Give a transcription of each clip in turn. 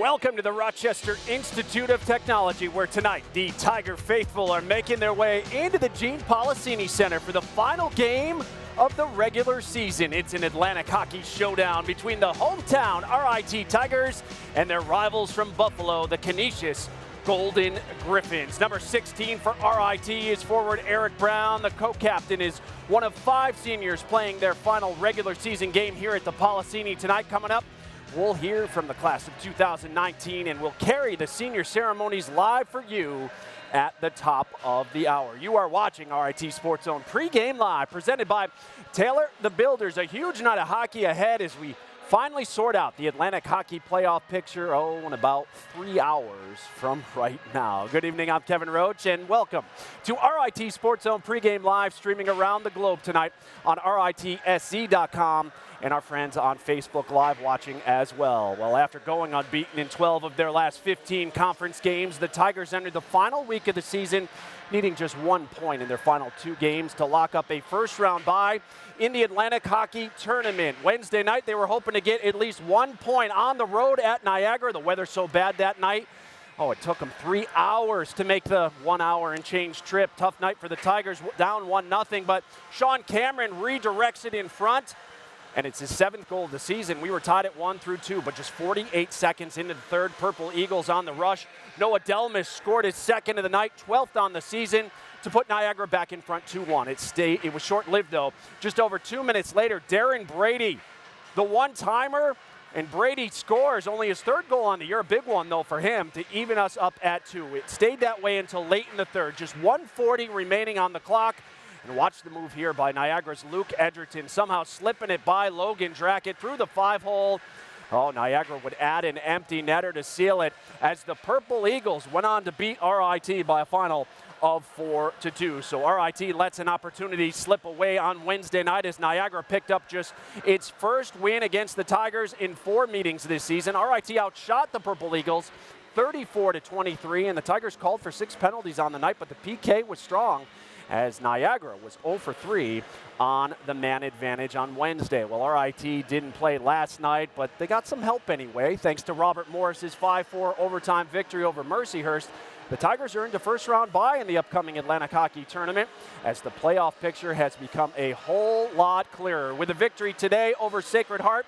Welcome to the Rochester Institute of Technology, where tonight the Tiger faithful are making their way into the Gene Policini Center for the final game of the regular season. It's an Atlantic hockey showdown between the hometown RIT Tigers and their rivals from Buffalo, the Canisius Golden Griffins. Number 16 for RIT is forward Eric Brown. The co-captain is one of 5 seniors playing their final regular season game here at the Policini tonight. Coming up, we'll hear from the class of 2019, and we'll carry the senior ceremonies live for you at the top of the hour. You are watching RIT SportsZone Pregame Live, presented by Taylor the Builders. A huge night of hockey ahead as we finally sort out the Atlantic Hockey Playoff picture, in about 3 hours from right now. Good evening, I'm Kevin Roach, and welcome to RIT SportsZone Pregame Live, streaming around the globe tonight on RITSC.com. and our friends on Facebook Live watching as well. Well, after going unbeaten in 12 of their last 15 conference games, the Tigers entered the final week of the season needing just 1 point in their final 2 games to lock up a first-round bye in the Atlantic Hockey Tournament. Wednesday night, they were hoping to get at least 1 point on the road at Niagara. The weather so bad that night, it took them 3 hours to make the 1 hour and change trip. Tough night for the Tigers, down 1-0, but Sean Cameron redirects it in front, and it's his 7th goal of the season. We were tied at 1-2, but just 48 seconds into the third, Purple Eagles on the rush. Noah Delmas scored his 2nd of the night, 12th on the season, to put Niagara back in front 2-1. It was short-lived, though. Just over 2 minutes later, Darren Brady, the one-timer, and Brady scores only his 3rd goal on the year. A big one, though, for him to even us up at 2. It stayed that way until late in the third. Just 1:40 remaining on the clock. And watch the move here by Niagara's Luke Edgerton, somehow slipping it by Logan Drackett through the 5-hole. Niagara would add an empty netter to seal it as the Purple Eagles went on to beat RIT by a final of 4-2. So RIT lets an opportunity slip away on Wednesday night as Niagara picked up just its first win against the Tigers in 4 meetings this season. RIT outshot the Purple Eagles 34-23, and the Tigers called for 6 penalties on the night, but the PK was strong, as Niagara was 0 for 3 on the man advantage on Wednesday. Well, RIT didn't play last night, but they got some help anyway, thanks to Robert Morris's 5-4 overtime victory over Mercyhurst. The Tigers earned a first-round bye in the upcoming Atlantic Hockey Tournament, as the playoff picture has become a whole lot clearer. With a victory today over Sacred Heart,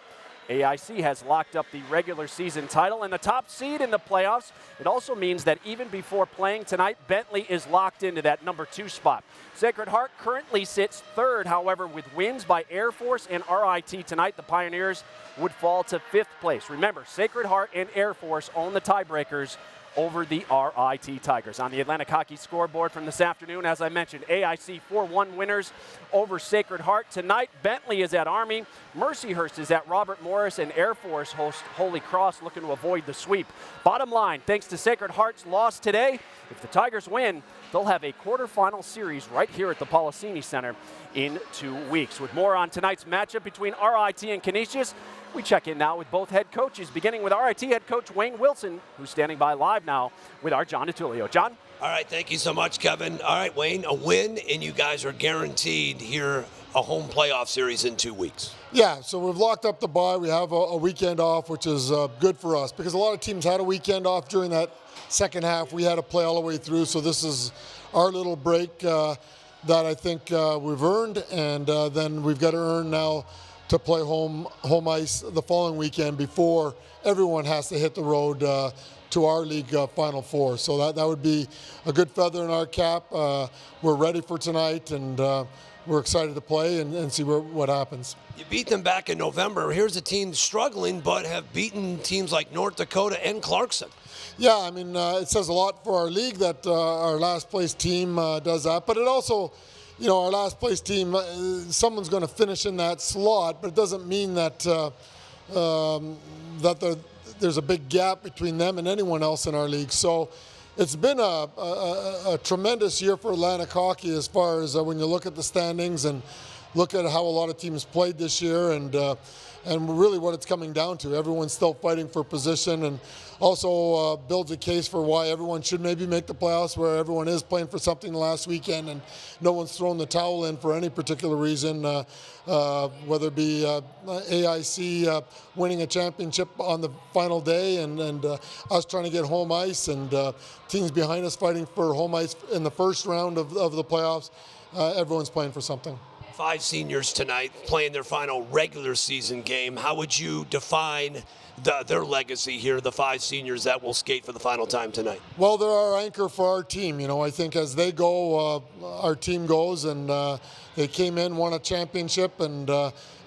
AIC has locked up the regular season title and the top seed in the playoffs. It also means that even before playing tonight, Bentley is locked into that number 2 spot. Sacred Heart currently sits 3rd, however, with wins by Air Force and RIT tonight. The Pioneers would fall to 5th place. Remember, Sacred Heart and Air Force own the tiebreakers over the RIT Tigers. On the Atlantic Hockey scoreboard from this afternoon, as I mentioned, AIC 4-1 winners over Sacred Heart. Tonight, Bentley is at Army, Mercyhurst is at Robert Morris, and Air Force hosts Holy Cross, looking to avoid the sweep. Bottom line, thanks to Sacred Heart's loss today, if the Tigers win, they'll have a quarterfinal series right here at the Policini Center in 2 weeks. With more on tonight's matchup between RIT and Canisius, we check in now with both head coaches, beginning with RIT head coach Wayne Wilson, who's standing by live now with our John DiTullio. John? All right, thank you so much, Kevin. All right, Wayne, a win, and you guys are guaranteed here a home playoff series in 2 weeks. Yeah, so we've locked up the bye. We have a weekend off, which is good for us, because a lot of teams had a weekend off during that second half. We had to play all the way through, so this is our little break that I think we've earned, and then we've got to earn now to play home ice the following weekend before everyone has to hit the road to our league Final Four. So that would be a good feather in our cap. We're ready for tonight, and we're excited to play and see what happens. You beat them back in November. Here's a team struggling, but have beaten teams like North Dakota and Clarkson. Yeah, I mean, it says a lot for our league that our last place team does that, but it also, our last place team, someone's going to finish in that slot, but it doesn't mean that there's a big gap between them and anyone else in our league. So it's been a tremendous year for Atlantic hockey as far as when you look at the standings and look at how a lot of teams played this year. And and really what it's coming down to. Everyone's still fighting for position, and also builds a case for why everyone should maybe make the playoffs, where everyone is playing for something last weekend and no one's thrown the towel in for any particular reason, whether it be AIC winning a championship on the final day and us trying to get home ice, and teams behind us fighting for home ice in the first round of the playoffs. Everyone's playing for something. 5 seniors tonight playing their final regular season game. How would you define their legacy here, the 5 seniors that will skate for the final time tonight? Well, they're our anchor for our team. You know, I think as they go, our team goes, and they came in, won a championship, and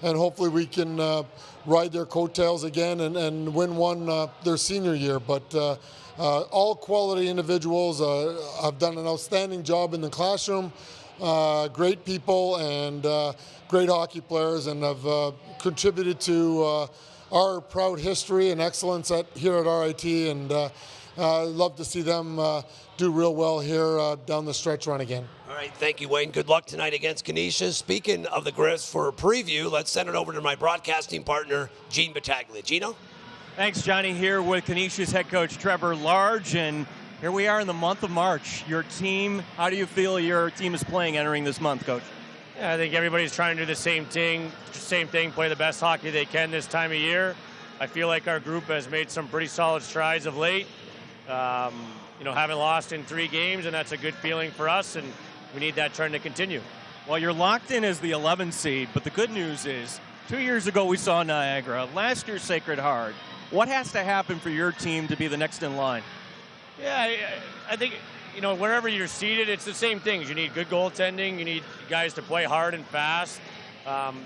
hopefully we can ride their coattails again and win one their senior year. But all quality individuals have done an outstanding job in the classroom. Great people and great hockey players, and have contributed to our proud history and excellence here at RIT, and love to see them do real well here down the stretch run again. All right, thank you, Wayne. Good luck tonight against Canisius. Speaking of the Griffs, for a preview, let's send it over to my broadcasting partner, Gene Battaglia. Gino? Thanks, Johnny. Here with Canisius head coach Trevor Large, and here we are in the month of March. Your team, how do you feel your team is playing entering this month, Coach? Yeah, I think everybody's trying to do the same thing, play the best hockey they can this time of year. I feel like our group has made some pretty solid strides of late. Haven't lost in 3 games, and that's a good feeling for us, and we need that trend to continue. Well, you're locked in as the 11th seed, but the good news is 2 years ago we saw Niagara, last year Sacred Heart. What has to happen for your team to be the next in line? Yeah, I think, wherever you're seated, it's the same things. You need good goaltending. You need guys to play hard and fast.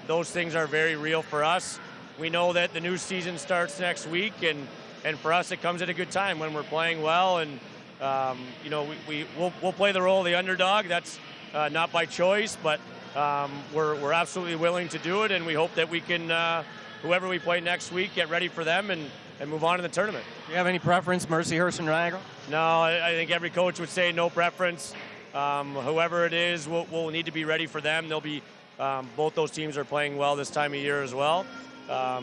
Those things are very real for us. We know that the new season starts next week, and for us it comes at a good time when we're playing well. And, we'll play the role of the underdog. That's not by choice, but we're absolutely willing to do it, and we hope that we can, whoever we play next week, get ready for them and move on in the tournament. Do you have any preference, Mercyhurst or Niagara? No, I think every coach would say no preference. Whoever it is, we'll need to be ready for them. They'll be both those teams are playing well this time of year as well.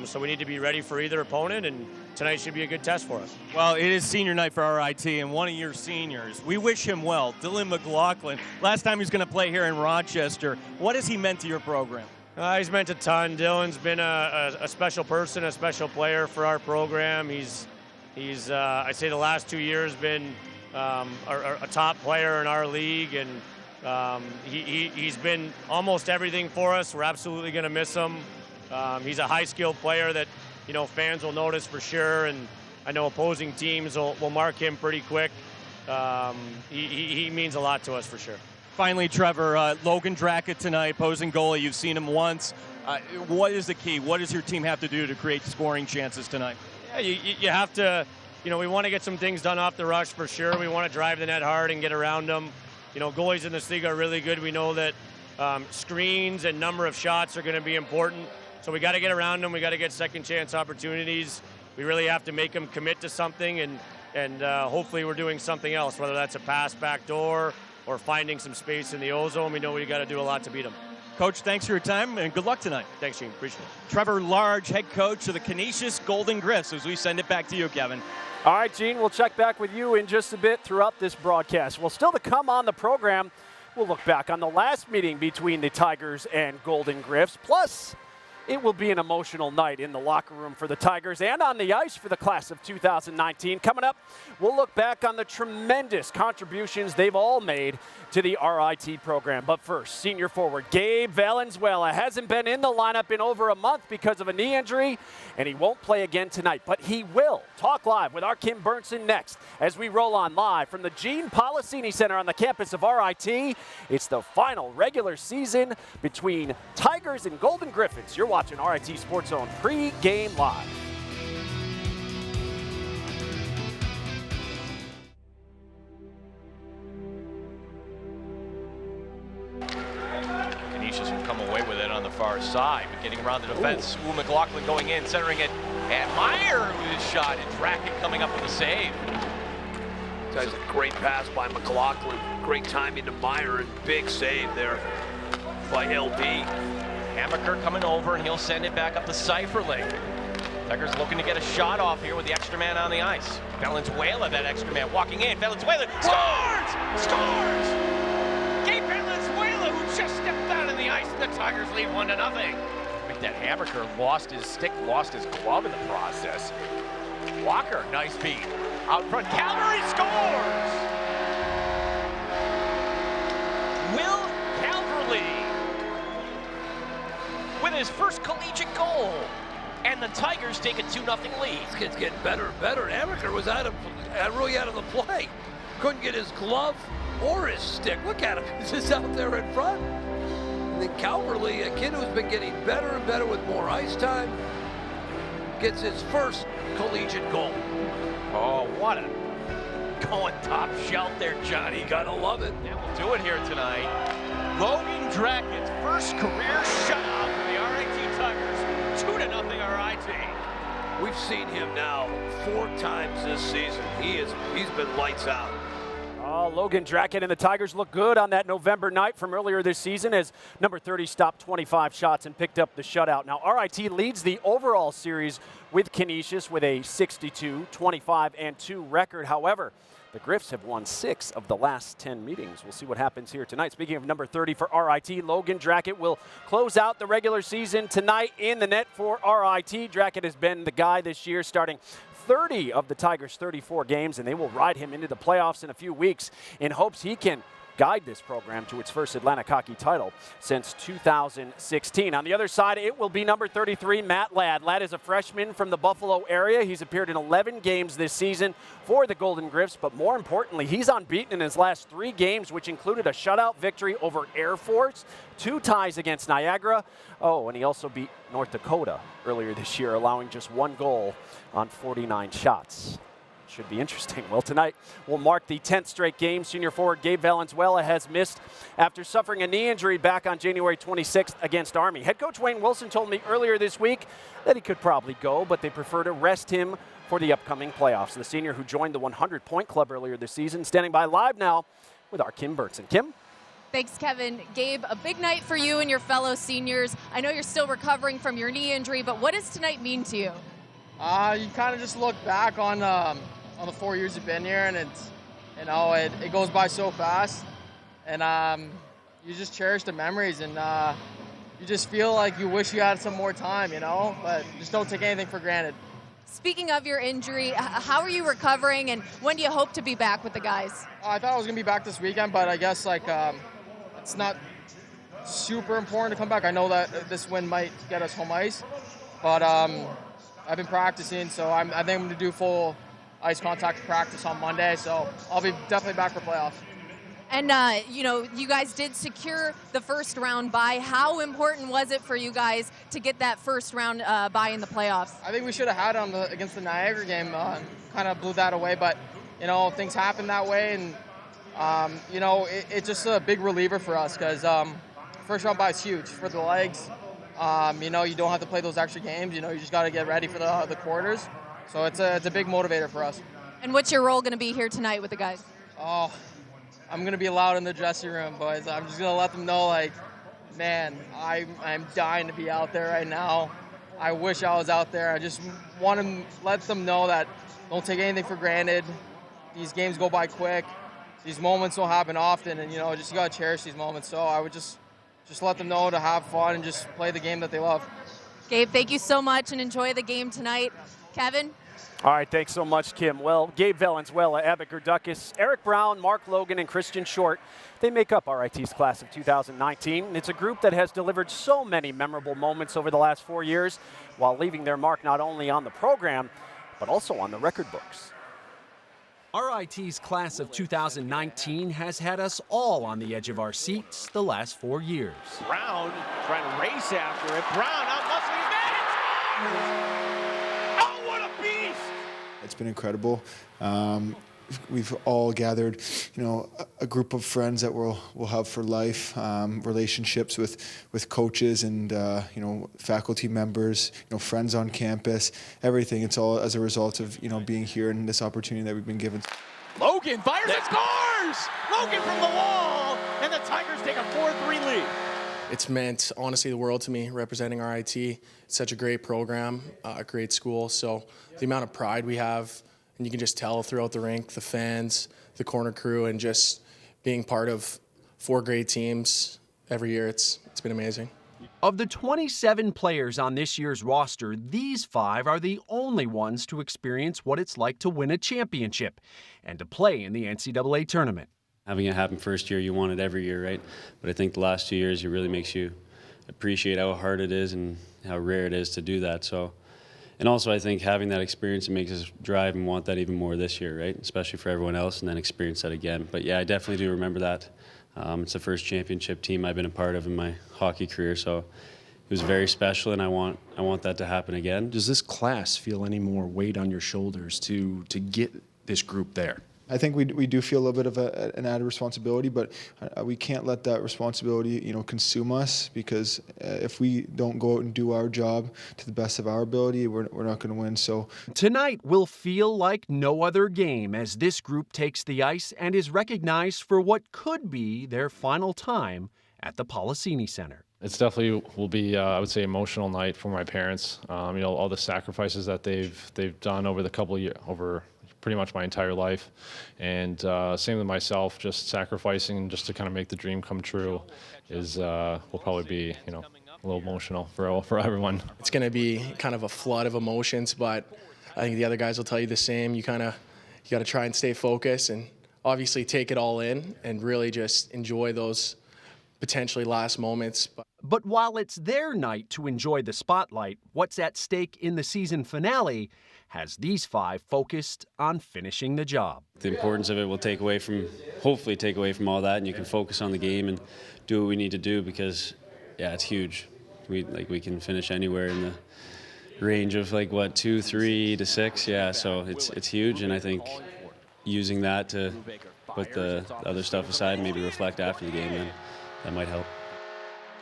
So we need to be ready for either opponent, and tonight should be a good test for us. Well, it is senior night for RIT, and one of your seniors, we wish him well, Dylan McLaughlin. Last time he was going to play here in Rochester. What has he meant to your program? He's meant a ton. Dylan's been a special person, a special player for our program. He's I'd say the last 2 years been a top player in our league, and he's been almost everything for us. We're absolutely going to miss him. He's a high-skilled player that fans will notice for sure, and I know opposing teams will mark him pretty quick. He means a lot to us for sure. Finally, Trevor, Logan Drackett tonight, opposing goalie. You've seen him once. What is the key? What does your team have to do to create scoring chances tonight? Yeah, you have to, we want to get some things done off the rush for sure. We want to drive the net hard and get around them. Goalies in this league are really good. We know that screens and number of shots are going to be important. So we got to get around them. We got to get second chance opportunities. We really have to make them commit to something, and hopefully we're doing something else, whether that's a pass back door or finding some space in the O-zone. We know we got to do a lot to beat them. Coach, thanks for your time, and good luck tonight. Thanks, Gene. Appreciate it. Trevor Large, head coach of the Canisius Golden Griffs, as we send it back to you, Kevin. All right, Gene, we'll check back with you in just a bit throughout this broadcast. Well, still to come on the program, we'll look back on the last meeting between the Tigers and Golden Griffs. Plus, it will be an emotional night in the locker room for the Tigers and on the ice for the class of 2019. Coming up, we'll look back on the tremendous contributions they've all made to the RIT program. But first, senior forward Gabe Valenzuela hasn't been in the lineup in over a month because of a knee injury, and he won't play again tonight. But he will. Talk live with our Kim Burnson next as we roll on live from the Gene Policini Center on the campus of RIT. It's the final regular season between Tigers and Golden Griffins. You're watching RIT SportsZone Pre-Game Live. Canisius will come away with it on the far side, but getting around the defense. Ooh, McLaughlin going in, centering it, and Meyer with his shot, and Drackett coming up with a save. That's a great pass by McLaughlin. Great timing to Meyer, and big save there by LB. Hammaker coming over, and he'll send it back up to Seiferling. Tigers looking to get a shot off here with the extra man on the ice. Valenzuela, that extra man, walking in. Valenzuela scores! Scores! Gabe Valenzuela, who just stepped out on the ice, and the Tigers lead 1-0. I think that Hammaker lost his stick, lost his glove in the process. Walker, nice feed. Out front, Calgary scores! Will Calverley with his first collegiate goal. And the Tigers take a 2-0 lead. This kid's getting better and better. Hammaker was really out of the play. Couldn't get his glove or his stick. Look at him, he's just out there in front. And then Calverley, a kid who's been getting better and better with more ice time, gets his first collegiate goal. Oh, what a going top shelf there, Johnny. Gotta love it. And we'll do it here tonight. Logan Drackett's first career shutout for the RIT Tigers. 2-0 RIT. We've seen him now 4 times this season. He's been lights out. Logan Drackett and the Tigers look good on that November night from earlier this season as number 30 stopped 25 shots and picked up the shutout. Now RIT leads the overall series with Canisius with a 62, 25, and 2 record. However, the Griffs have won 6 of the last 10 meetings. We'll see what happens here tonight. Speaking of number 30 for RIT, Logan Drackett will close out the regular season tonight in the net for RIT. Drackett has been the guy this year, starting 30 of the Tigers' 34 games, and they will ride him into the playoffs in a few weeks in hopes he can guide this program to its first Atlantic Hockey title since 2016. On the other side, it will be number 33, Matt Ladd. Ladd is a freshman from the Buffalo area. He's appeared in 11 games this season for the Golden Griffs, but more importantly, he's unbeaten in his last 3 games, which included a shutout victory over Air Force, 2 ties against Niagara. Oh, and he also beat North Dakota earlier this year, allowing just 1 goal on 49 shots. Should be interesting. Well, tonight will mark the 10th straight game senior forward Gabe Valenzuela has missed after suffering a knee injury back on January 26th against Army. Head coach Wayne Wilson told me earlier this week that he could probably go, but they prefer to rest him for the upcoming playoffs. The senior who joined the 100-point club earlier this season, standing by live now with our Kim Bertson. Kim? Thanks, Kevin. Gabe, a big night for you and your fellow seniors. I know you're still recovering from your knee injury, but what does tonight mean to you? You kind of just look back on the 4 years you've been here, and it's, it goes by so fast, and you just cherish the memories, and you just feel like you wish you had some more time, but just don't take anything for granted. Speaking of your injury, how are you recovering, and when do you hope to be back with the guys? I thought I was going to be back this weekend, but I guess it's not super important to come back. I know that this win might get us home ice, but I've been practicing, so I think I'm going to do full ice contact practice on Monday, so I'll be definitely back for playoffs. And, you guys did secure the first round bye. How important was it for you guys to get that first round bye in the playoffs? I think we should have had it against the Niagara game, kind of blew that away, but, things happen that way, and, it's just a big reliever for us because first round bye is huge for the legs. You don't have to play those extra games. You just got to get ready for the quarters. So it's a big motivator for us. And what's your role going to be here tonight with the guys? Oh, I'm going to be loud in the dressing room, boys. I'm just going to let them know, man, I'm dying to be out there right now. I wish I was out there. I just want to let them know that don't take anything for granted. These games go by quick. These moments don't happen often, and, just you got to cherish these moments. So I would just let them know to have fun and just play the game that they love. Gabe, thank you so much, and enjoy the game tonight. Kevin? All right, thanks so much, Kim. Well, Gabe Valenzuela, Abbott Gerdukis, Eric Brown, Mark Logan, and Christian Short, they make up RIT's class of 2019. It's a group that has delivered so many memorable moments over the last 4 years while leaving their mark not only on the program, but also on the record books. RIT's class of 2019 has had us all on the edge of our seats the last 4 years. Brown trying to race after it. Brown out muscling it. Oh, what a beast! It's been incredible. We've all gathered, a group of friends that we'll have for life, relationships with coaches and, faculty members, friends on campus, everything. It's all as a result of, being here and this opportunity that we've been given. Logan fires and scores! Logan from the wall, and the Tigers take a 4-3 lead. It's meant, honestly, the world to me, representing RIT. It's such a great program, a great school. So the amount of pride we have, and you can just tell throughout the rink, the fans, the corner crew, and just being part of 4 great teams every year, it's been amazing. Of the 27 players on this year's roster, these 5 are the only ones to experience what it's like to win a championship and to play in the NCAA tournament. Having it happen first year, you want it every year, right? But I think the last 2 years, it really makes you appreciate how hard it is and how rare it is to do that. So, and also I think having that experience, it makes us drive and want that even more this year, right? Especially for everyone else, and then experience that again. But yeah, I definitely do remember that. It's the first championship team I've been a part of in my hockey career, so it was very special, and I want that to happen again. Does this class feel any more weight on your shoulders to get this group there? I think we do feel a little bit of an added responsibility, but we can't let that responsibility, consume us, because if we don't go out and do our job to the best of our ability, we're not going to win. So tonight will feel like no other game as this group takes the ice and is recognized for what could be their final time at the Policini Center. It's definitely will be, I would say, emotional night for my parents. All the sacrifices that they've done over the couple of years, over pretty much my entire life, and same with myself, just sacrificing just to kind of make the dream come true is will probably be a little emotional for everyone. It's going to be kind of a flood of emotions, but I think the other guys will tell you the same. You got to try and stay focused and obviously take it all in and really just enjoy those potentially last moments. But while it's their night to enjoy the spotlight, what's at stake in the season finale has these 5 focused on finishing the job. The importance of it will hopefully take away from all that, and you can focus on the game and do what we need to do, because yeah, it's huge. We can finish anywhere in the range of 2, 3 to 6. Yeah, so it's huge, and I think using that to put the other stuff aside, maybe reflect after the game, then that might help.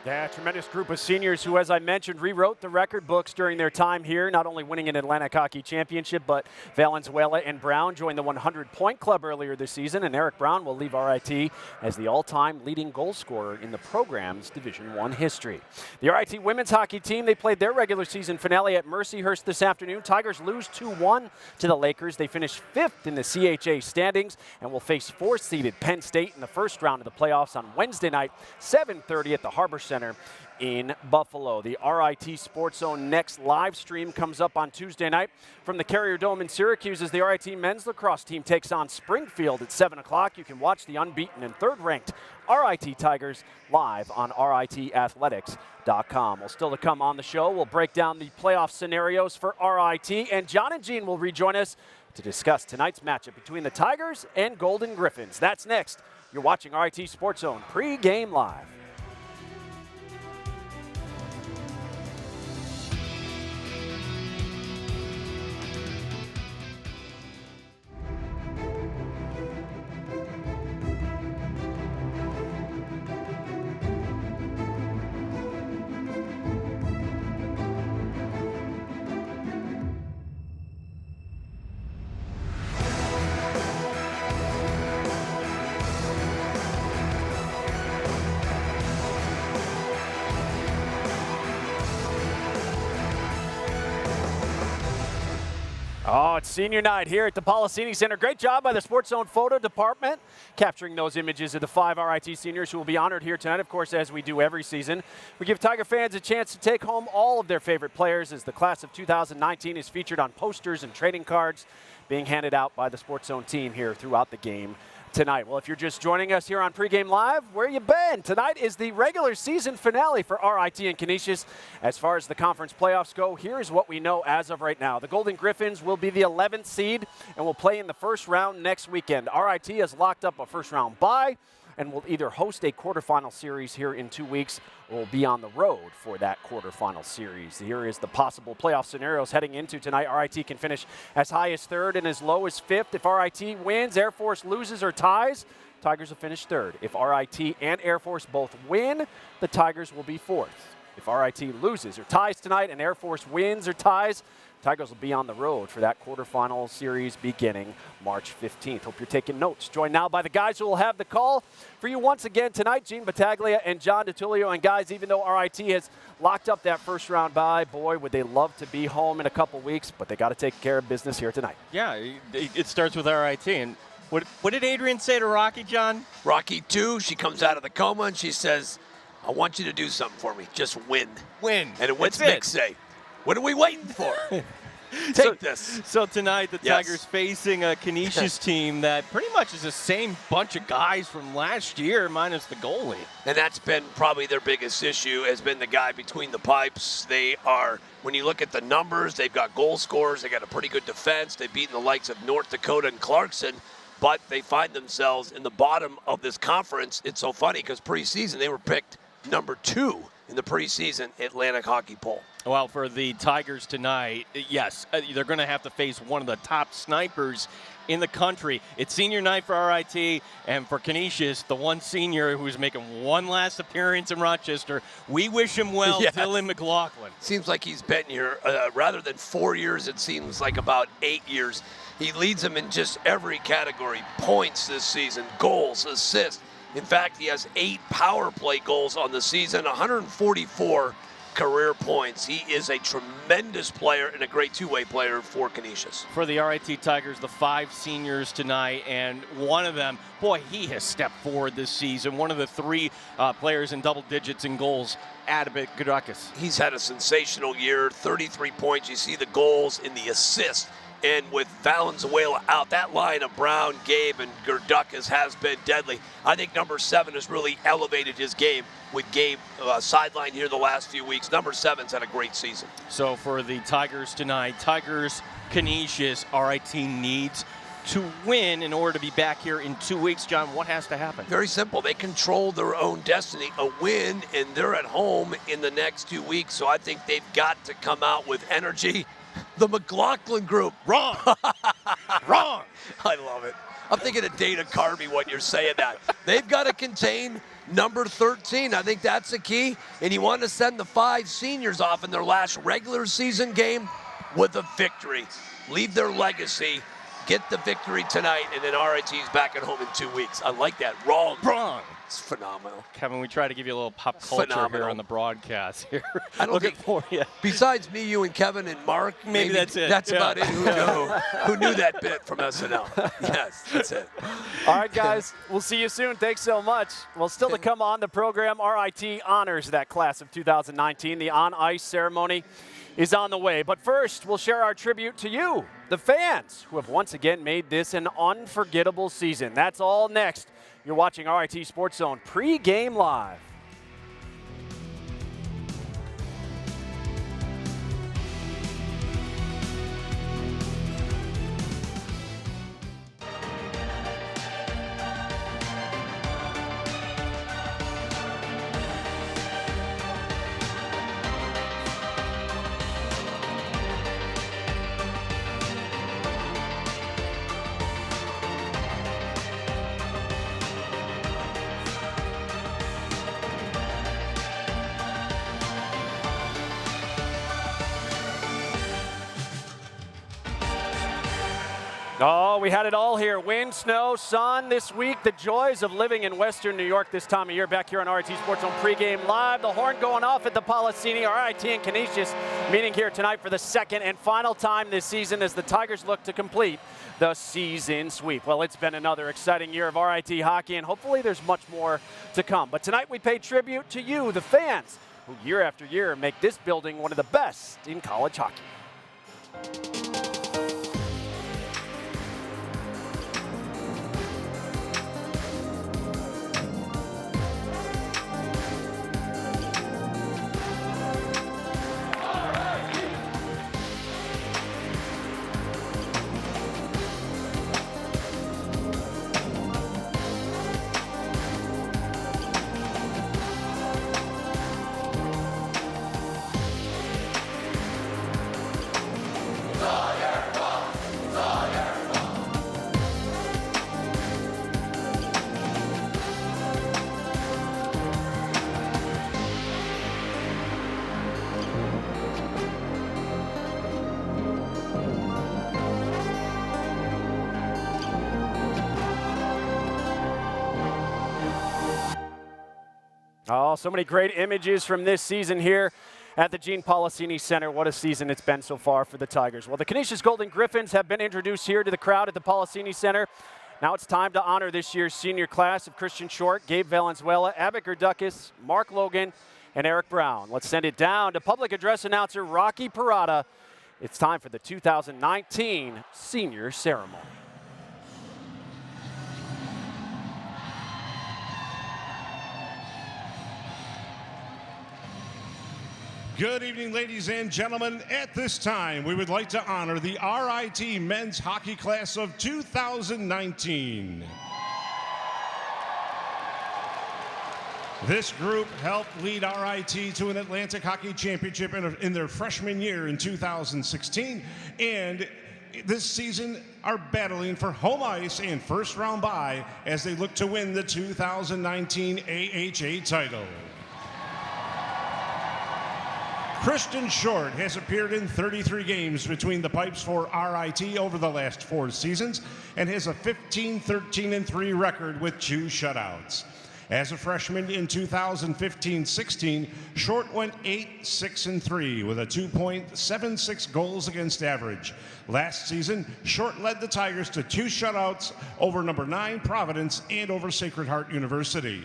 Yeah, tremendous group of seniors who, as I mentioned, rewrote the record books during their time here, not only winning an Atlantic Hockey Championship, but Valenzuela and Brown joined the 100-point club earlier this season, and Eric Brown will leave RIT as the all-time leading goal scorer in the program's Division I history. The RIT women's hockey team, they played their regular season finale at Mercyhurst this afternoon. Tigers lose 2-1 to the Lakers. They finished 5th in the CHA standings and will face 4th-seeded Penn State in the first round of the playoffs on Wednesday night, 7:30 at the Harbor Center in Buffalo. The RIT SportsZone next live stream comes up on Tuesday night from the Carrier Dome in Syracuse as the RIT men's lacrosse team takes on Springfield at 7 o'clock. You can watch the unbeaten and 3rd-ranked RIT Tigers live on ritathletics.com. Well, still to come on the show, we'll break down the playoff scenarios for RIT, and John and Jean will rejoin us to discuss tonight's matchup between the Tigers and Golden Griffins. That's next. You're watching RIT SportsZone Pregame Live. Oh, it's senior night here at the Policini Center. Great job by the SportsZone photo department, capturing those images of the 5 RIT seniors who will be honored here tonight, of course, as we do every season. We give Tiger fans a chance to take home all of their favorite players as the class of 2019 is featured on posters and trading cards being handed out by the SportsZone team here throughout the game tonight. Well, if you're just joining us here on Pregame Live, where you been? Tonight is the regular season finale for RIT and Canisius. As far as the conference playoffs go, here's what we know as of right now. The Golden Griffins will be the 11th seed and will play in the first round next weekend. RIT has locked up a first round bye and will either host a quarterfinal series here in 2 weeks or will be on the road for that quarterfinal series. Here is the possible playoff scenarios heading into tonight. RIT can finish as high as 3rd and as low as 5th. If RIT wins, Air Force loses or ties, Tigers will finish 3rd. If RIT and Air Force both win, the Tigers will be 4th. If RIT loses or ties tonight and Air Force wins or ties, Tigers will be on the road for that quarterfinal series beginning March 15th. Hope you're taking notes. Joined now by the guys who will have the call for you once again tonight, Gene Battaglia and John DiTullio. And guys, even though RIT has locked up that first round bye, boy, would they love to be home in a couple weeks, but they got to take care of business here tonight. Yeah, it starts with RIT. And what did Adrian say to Rocky, John? Rocky 2, she comes out of the coma and she says, I want you to do something for me. Just win. Win. And what's Mick say? What are we waiting for? Take this. So tonight the Tigers facing a Canisius team that pretty much is the same bunch of guys from last year minus the goalie. And that's been probably their biggest issue, has been the guy between the pipes. They are, when you look at the numbers, they've got goal scorers, they got a pretty good defense. They've beaten the likes of North Dakota and Clarkson, but they find themselves in the bottom of this conference. It's so funny because preseason they were picked number 2 in the preseason Atlantic Hockey Poll. Well, for the Tigers tonight, yes, they're going to have to face one of the top snipers in the country. It's senior night for RIT, and for Canisius, the one senior who's making one last appearance in Rochester. We wish him well, Dylan McLaughlin. Seems like he's been here rather than 4 years. It seems like about 8 years. He leads them in just every category: points this season, goals, assists. In fact, he has 8 power play goals on the season, 144 career points. He is a tremendous player and a great two-way player for Canisius. For the RIT Tigers, the 5 seniors tonight, and one of them, boy, he has stepped forward this season. One of the 3 players in double digits in goals, Adabit Gudakis. He's had a sensational year, 33 points. You see the goals in the assists. And with Valenzuela out, that line of Brown, Gabe, and Gerdukis has been deadly. I think number 7 has really elevated his game with Gabe sidelined here the last few weeks. Number 7's had a great season. So for the Tigers tonight, Tigers, Canisius, RIT needs to win in order to be back here in 2 weeks. John, what has to happen? Very simple. They control their own destiny. A win, and they're at home in the next 2 weeks. So I think they've got to come out with energy. The McLaughlin group. Wrong. Wrong. I love it. I'm thinking of Dana Carvey when you're saying that. They've got to contain number 13. I think that's the key. And you want to send the 5 seniors off in their last regular season game with a victory. Leave their legacy. Get the victory tonight, and then RIT's back at home in 2 weeks. I like that. Wrong. Wrong. It's phenomenal. Kevin, we try to give you a little pop culture here on the broadcast here. I don't think for you. Besides me, you, and Kevin, and Mark, maybe that's it. That's about it. Who knew that bit from SNL? Yes, that's it. All right, guys. We'll see you soon. Thanks so much. Well, still to come on the program, RIT honors that class of 2019. The on-ice ceremony is on the way. But first, we'll share our tribute to you, the fans, who have once again made this an unforgettable season. That's all next. You're watching RIT Sports Zone Pre-Game Live. Oh, we had it all here. Wind, snow, sun this week. The joys of living in Western New York this time of year. Back here on RIT Sports Zone Pregame Live. The horn going off at the Policini. RIT and Canisius meeting here tonight for the second and final time this season as the Tigers look to complete the season sweep. Well, it's been another exciting year of RIT hockey, and hopefully there's much more to come. But tonight we pay tribute to you, the fans, who year after year make this building one of the best in college hockey. Oh, so many great images from this season here at the Gene Policini Center. What a season it's been so far for the Tigers. Well, the Canisius Golden Griffins have been introduced here to the crowd at the Policini Center. Now it's time to honor this year's senior class of Christian Short, Gabe Valenzuela, Abbott Gerduckis, Mark Logan, and Eric Brown. Let's send it down to public address announcer Rocky Parada. It's time for the 2019 senior ceremony. Good evening, ladies and gentlemen. At this time, we would like to honor the RIT men's hockey class of 2019. This group helped lead RIT to an Atlantic Hockey Championship in their freshman year in 2016, and this season are battling for home ice and first round bye as they look to win the 2019 AHA title. Christian Short has appeared in 33 games between the pipes for RIT over the last 4 seasons and has a 15-13-3 record with 2 shutouts. As a freshman in 2015-16, Short went 8-6-3 with a 2.76 goals against average. Last season, Short led the Tigers to 2 shutouts over number 9 Providence and over Sacred Heart University.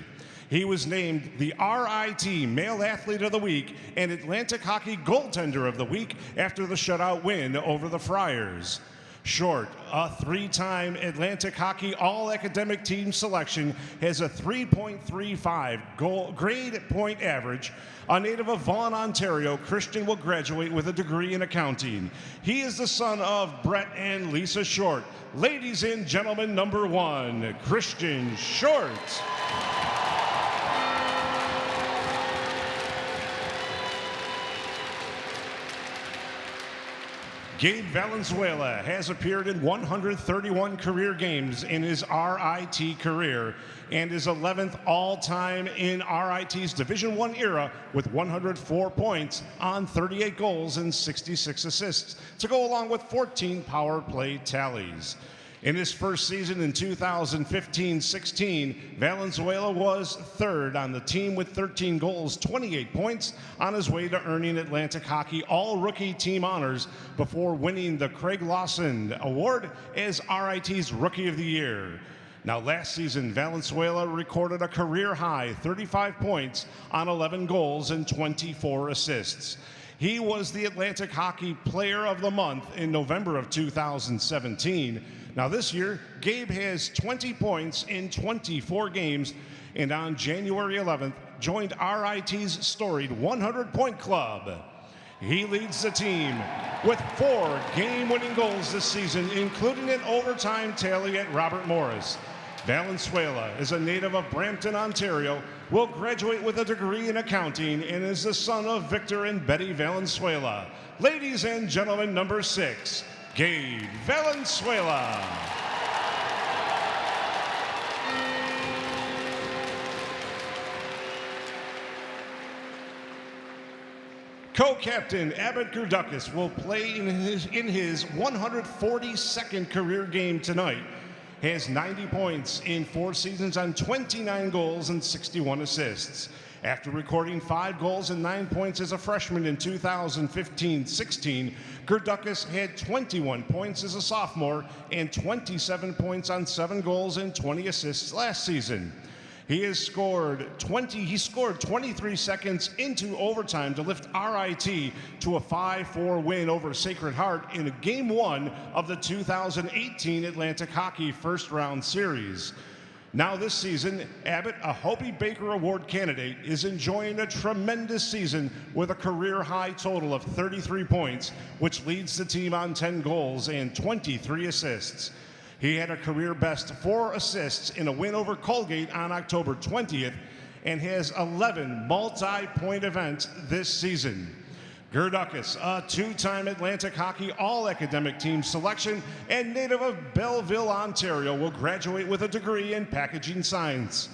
He was named the RIT Male Athlete of the Week and Atlantic Hockey Goaltender of the Week after the shutout win over the Friars. Short, a 3-time Atlantic Hockey All-Academic Team selection, has a 3.35 grade point average. A native of Vaughan, Ontario, Christian will graduate with a degree in accounting. He is the son of Brett and Lisa Short. Ladies and gentlemen, number 1, Christian Short. Gabe Valenzuela has appeared in 131 career games in his RIT career and is 11th all-time in RIT's Division I era with 104 points on 38 goals and 66 assists to go along with 14 power play tallies. In his first season in 2015-16, Valenzuela was 3rd on the team with 13 goals, 28 points, on his way to earning Atlantic Hockey All-Rookie Team honors before winning the Craig Lawson Award as RIT's Rookie of the Year. Now, last season, Valenzuela recorded a career-high 35 points on 11 goals and 24 assists. He was the Atlantic Hockey Player of the Month in November of 2017. Now this year, Gabe has 20 points in 24 games, and on January 11th, joined RIT's storied 100-point club. He leads the team with 4 game-winning goals this season, including an overtime tally at Robert Morris. Valenzuela is a native of Brampton, Ontario, will graduate with a degree in accounting, and is the son of Victor and Betty Valenzuela. Ladies and gentlemen, number 6, Gabe Valenzuela. Co-captain Abbott Gerduckis will play in his 142nd career game tonight. Has 90 points in 4 seasons on 29 goals and 61 assists. After recording 5 goals and 9 points as a freshman in 2015-16, Gerduckis had 21 points as a sophomore and 27 points on 7 goals and 20 assists last season. He scored 23 seconds into overtime to lift RIT to a 5-4 win over Sacred Heart in Game 1 of the 2018 Atlantic Hockey First Round Series. Now this season, Abbott, a Hobie Baker Award candidate, is enjoying a tremendous season with a career-high total of 33 points, which leads the team on 10 goals and 23 assists. He had a career-best 4 assists in a win over Colgate on October 20th and has 11 multi-point events this season. Gerduckis, a 2-time Atlantic Hockey All-Academic Team selection and native of Belleville, Ontario, will graduate with a degree in packaging science.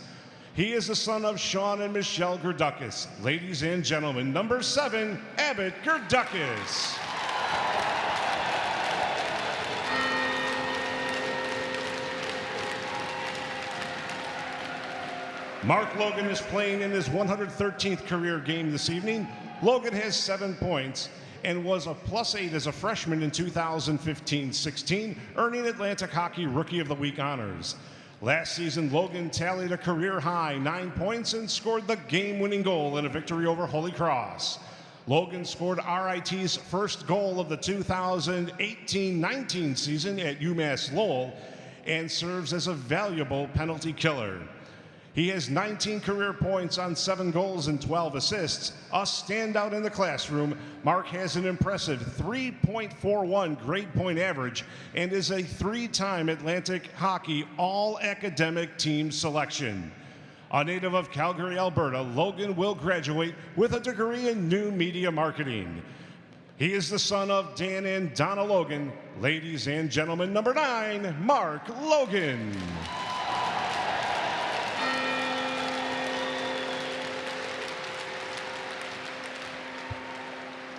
He is the son of Sean and Michelle Gerduckis. Ladies and gentlemen, number 7, Abbott Gerduckis. Mark Logan is playing in his 113th career game this evening. Logan has 7 points and was a +8 as a freshman in 2015-16, earning Atlantic Hockey Rookie of the Week honors. Last season, Logan tallied a career-high 9 points and scored the game-winning goal in a victory over Holy Cross. Logan scored RIT's first goal of the 2018-19 season at UMass Lowell and serves as a valuable penalty killer. He has 19 career points on 7 goals and 12 assists, a standout in the classroom. Mark has an impressive 3.41 grade point average and is a 3-time Atlantic Hockey All-Academic Team selection. A native of Calgary, Alberta, Logan will graduate with a degree in new media marketing. He is the son of Dan and Donna Logan. Ladies and gentlemen, number 9, Mark Logan.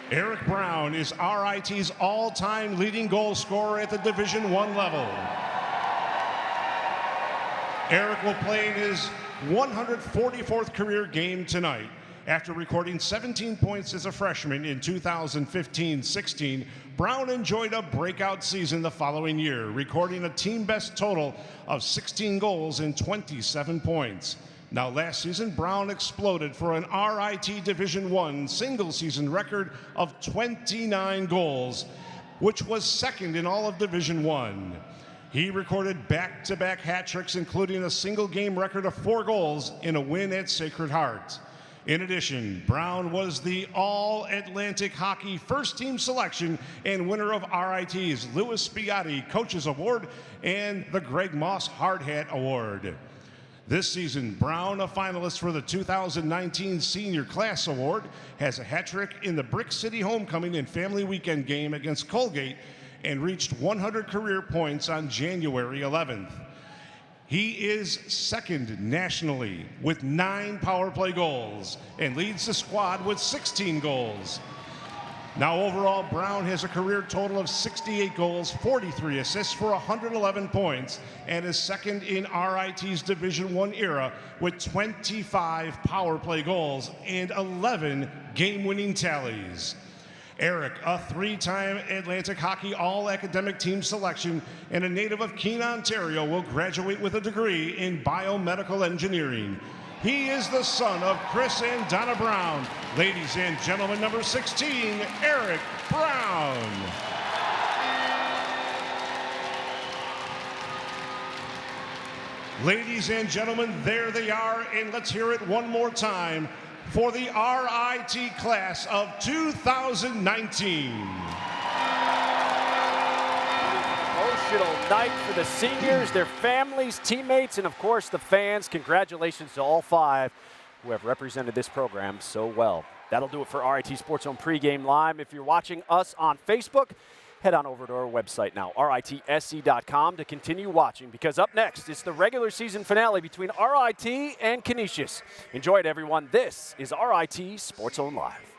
Eric Brown is RIT's all-time leading goal scorer at the Division I level. Eric will play in his 144th career game tonight. After recording 17 points as a freshman in 2015-16, Brown enjoyed a breakout season the following year, recording a team-best total of 16 goals and 27 points. Now, last season, Brown exploded for an RIT Division I single-season record of 29 goals, which was second in all of Division I. He recorded back-to-back hat tricks, including a single-game record of 4 goals in a win at Sacred Heart. In addition, Brown was the All-Atlantic Hockey first-team selection and winner of RIT's Louis Spiotti Coaches Award and the Greg Moss Hard Hat Award. This season, Brown, a finalist for the 2019 Senior Class Award, has a hat trick in the Brick City Homecoming and Family Weekend game against Colgate and reached 100 career points on January 11th. He is second nationally with 9 power play goals and leads the squad with 16 goals. Now overall, Brown has a career total of 68 goals, 43 assists for 111 points, and is second in RIT's Division I era with 25 power play goals and 11 game-winning tallies. Eric, a 3-time Atlantic Hockey All-Academic Team selection and a native of Keene, Ontario, will graduate with a degree in biomedical engineering. He is the son of Chris and Donna Brown. Ladies and gentlemen, number 16, Eric Brown. Ladies and gentlemen, there they are, and let's hear it one more time for the RIT class of 2019. Emotional night for the seniors, their families, teammates, and of course the fans. Congratulations to all 5 who have represented this program so well. That'll do it for RIT SportsZone Pregame Live. If you're watching us on Facebook, head on over to our website now, RITSC.com, to continue watching, because up next is the regular season finale between RIT and Canisius. Enjoy it, everyone. This is RIT SportsZone Live.